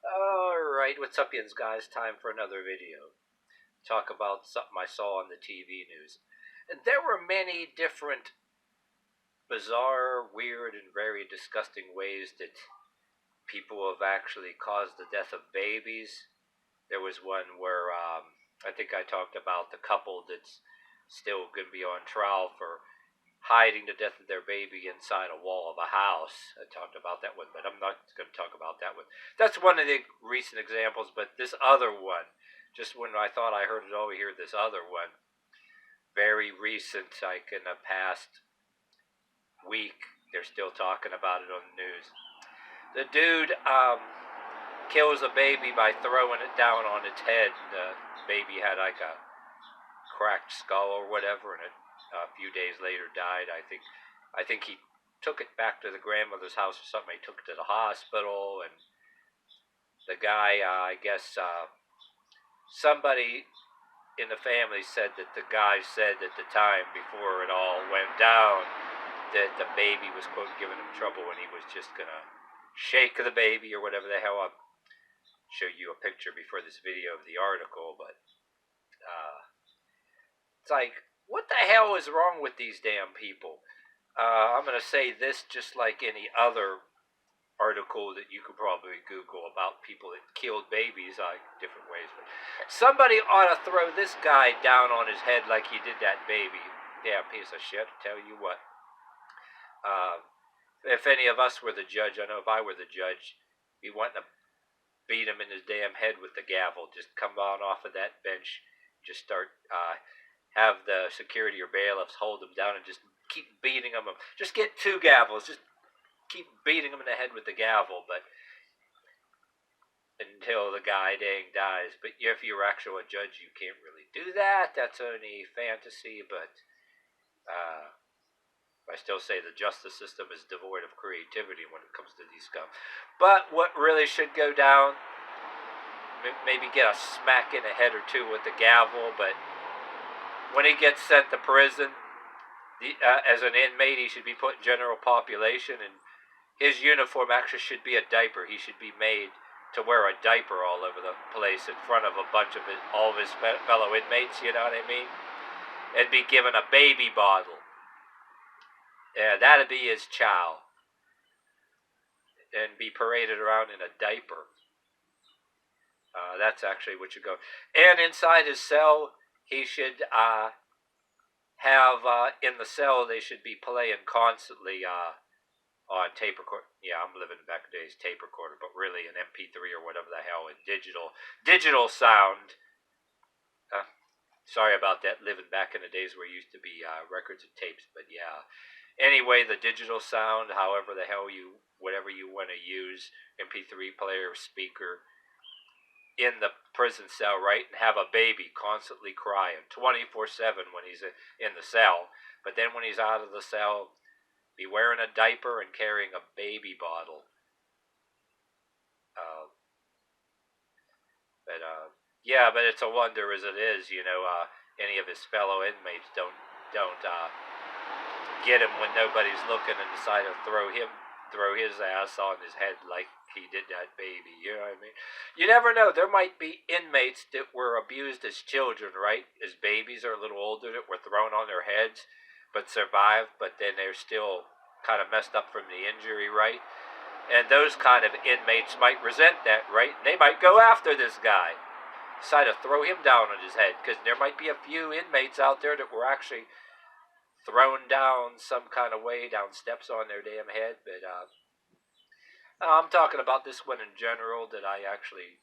Alright, what's up, yins, guys? Time for another video. Talk about something I saw on the TV news. And there were many different bizarre, weird, and very disgusting ways that people have actually caused the death of babies. There was one where I think I talked about the couple that's still going to be on trial for hiding the death of their baby inside a wall of a house. I talked about that one, but I'm not going to talk about that one. That's one of the recent examples, but this other one, just when I thought I heard it over here, this other one, very recent, like in the past week, they're still talking about it on the news. The dude kills a baby by throwing it down on its head. The baby had like a cracked skull or whatever, and a few days later died. I think he took it back to the grandmother's house or something. He took it to the hospital, and the guy, I guess, somebody in the family said that the guy said at the time before it all went down that the baby was, quote, giving him trouble and he was just gonna shake the baby or whatever the hell. I'll show you a picture before this video of the article, but it's like, what the hell is wrong with these damn people? I'm going to say this just like any other article that you could probably Google about people that killed babies different ways. But somebody ought to throw this guy down on his head like he did that baby. Damn piece of shit, tell you what. If any of us were the judge, I know if I were the judge, be wanting to beat him in his damn head with the gavel. Just come on off of that bench, just start, have the security or bailiffs hold him down and just keep beating him. Just get 2 gavels, just keep beating him in the head with the gavel, but until the guy dang dies. But if you're actually a judge, you can't really do that. That's only fantasy, but I still say the justice system is devoid of creativity when it comes to these scum. But what really should go down, maybe get a smack in the head or 2 with the gavel, but when he gets sent to prison, as an inmate, he should be put in general population, and his uniform actually should be a diaper. He should be made to wear a diaper all over the place in front of a bunch of all of his fellow inmates, you know what I mean? And be given a baby bottle. Yeah, that'd be his chow. And be paraded around in a diaper. That's actually what you go. And inside his cell, he should have, in the cell, they should be playing constantly on tape recorder. Yeah, I'm living back in days tape recorder, but really an MP3 or whatever the hell, in digital sound. Sorry about that, living back in the days where it used to be records and tapes, but yeah. Anyway, the digital sound, however the hell whatever you want to use, MP3 player, speaker, in the prison cell, right, and have a baby constantly crying 24/7 when he's in the cell, but then when he's out of the cell, be wearing a diaper and carrying a baby bottle. Yeah, but it's a wonder as it is, you know, any of his fellow inmates don't get him when nobody's looking and decide to throw his ass on his head like he did that baby, you know what I mean? You never know, there might be inmates that were abused as children, right? As babies or a little older, that were thrown on their heads, but survived, but then they're still kind of messed up from the injury, right? And those kind of inmates might resent that, right? And they might go after this guy, decide to throw him down on his head, because there might be a few inmates out there that were actually thrown down some kind of way, down steps on their damn head. But I'm talking about this one in general that I actually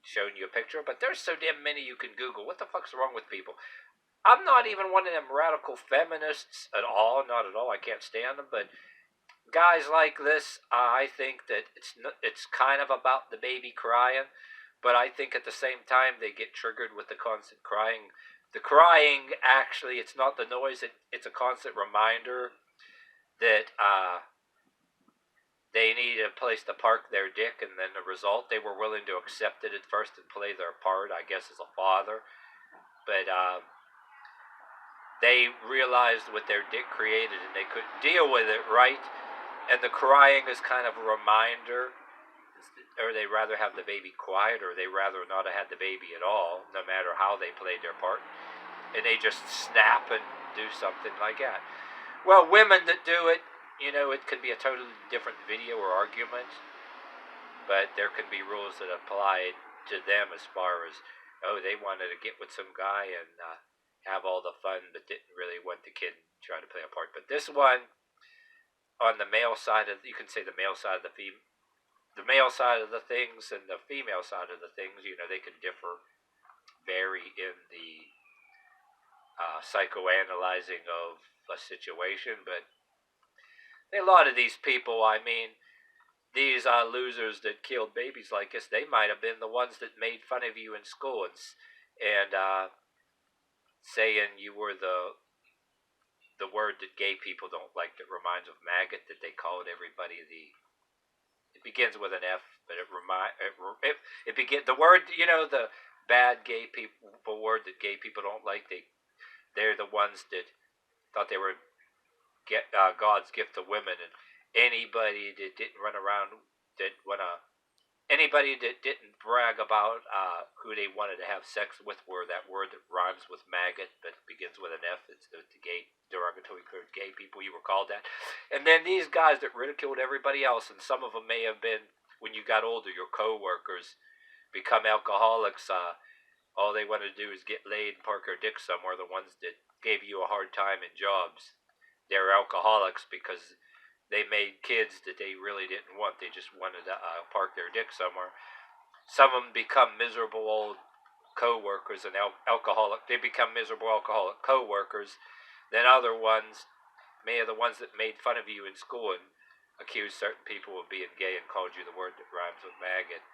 shown you a picture. But there's so damn many you can Google. What the fuck's wrong with people? I'm not even one of them radical feminists at all. Not at all. I can't stand them. But guys like this, I think that it's kind of about the baby crying. But I think at the same time they get triggered with the constant crying. The crying, actually, it's not the noise. It's a constant reminder that they need a place to park their dick, and then the result, they were willing to accept it at first and play their part, I guess, as a father. But they realized what their dick created, and they couldn't deal with it, right? And the crying is kind of a reminder, or they rather have the baby quiet, or they rather not have had the baby at all, no matter how they played their part, and they just snap and do something like that. Well, women that do it, it could be a totally different video or argument, but there can be rules that apply to them as far as, oh, they wanted to get with some guy and have all the fun, but didn't really want the kid trying to play a part. But this one, on the male side of, you can say the male side of the male side of the things and the female side of the things, they can differ, vary in the psychoanalyzing of a situation. But a lot of these people, I mean, these losers that killed babies like this, they might have been the ones that made fun of you in school and saying you were the word that gay people don't like that reminds of maggot, that they called everybody it begins with an F, but it begin the word, the bad gay people word that gay people don't like, they're the ones that thought they were God's gift to women, and anybody that didn't run around that anybody that didn't brag about who they wanted to have sex with were that word that rhymes with maggot but begins with an F. It's the gay, derogatory gay people, you were called that. And then these guys that ridiculed everybody else, and some of them may have been, when you got older, your co-workers become alcoholics. All they wanted to do is get laid and park their dick somewhere. The ones that gave you a hard time in jobs, they're alcoholics because they made kids that they really didn't want. They just wanted to park their dick somewhere. Some of them become miserable old co-workers and alcoholic. They become miserable alcoholic co-workers. Then other ones, may have the ones that made fun of you in school and accused certain people of being gay and called you the word that rhymes with maggot.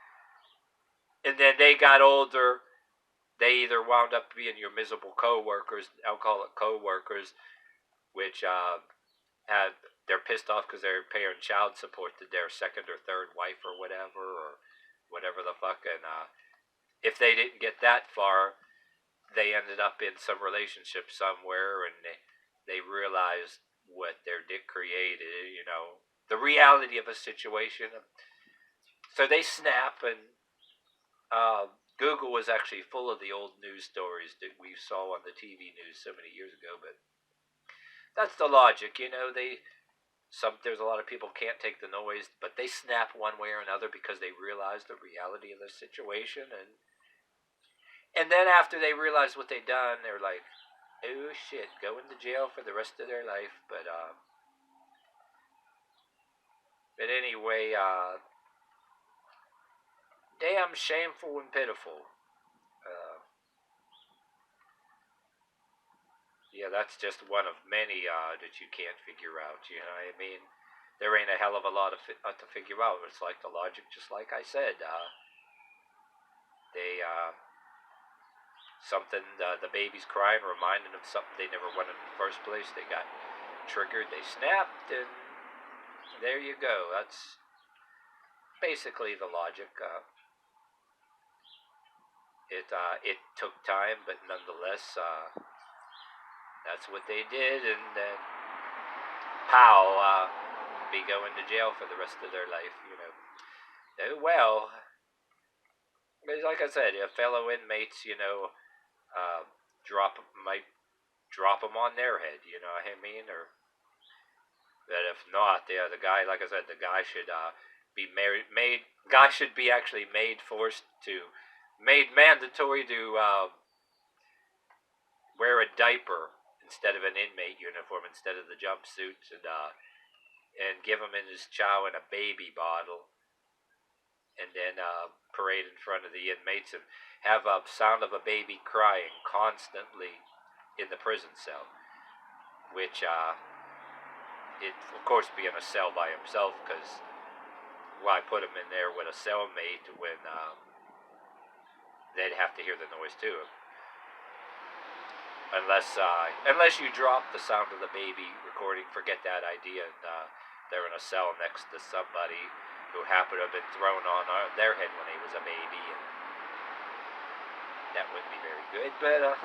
And then they got older. They either wound up being your miserable co-workers, alcoholic co-workers, which they're pissed off because they're paying child support to their second or third wife or whatever the fuck. And if they didn't get that far, they ended up in some relationship somewhere, and they realized what their dick created, the reality of a situation. So they snap, and Google was actually full of the old news stories that we saw on the TV news so many years ago. But that's the logic, there's a lot of people can't take the noise, but they snap one way or another because they realize the reality of the situation, and then after they realize what they've done, they're like, oh shit, going to jail for the rest of their life. But anyway, damn shameful and pitiful. Yeah, that's just one of many that you can't figure out. You know what I mean? There ain't a hell of a lot to figure out. It's like the logic, just like I said. They something the baby's crying, reminding them something they never wanted in the first place. They got triggered. They snapped, and there you go. That's basically the logic. It took time, but nonetheless, that's what they did, and then how be going to jail for the rest of their life, Oh well, like I said, fellow inmates, might drop them on their head, you know what I mean, or that if not, the guy, like I said, the guy should be guy should be actually made mandatory to wear a diaper instead of an inmate uniform, instead of the jumpsuits, and give him and his chow in a baby bottle, and then parade in front of the inmates and have a sound of a baby crying constantly in the prison cell, which it of course be in a cell by himself, because why put him in there with a cellmate when they'd have to hear the noise too. Unless you drop the sound of the baby recording, forget that idea, and they're in a cell next to somebody who happened to have been thrown on their head when he was a baby, and that wouldn't be very good. But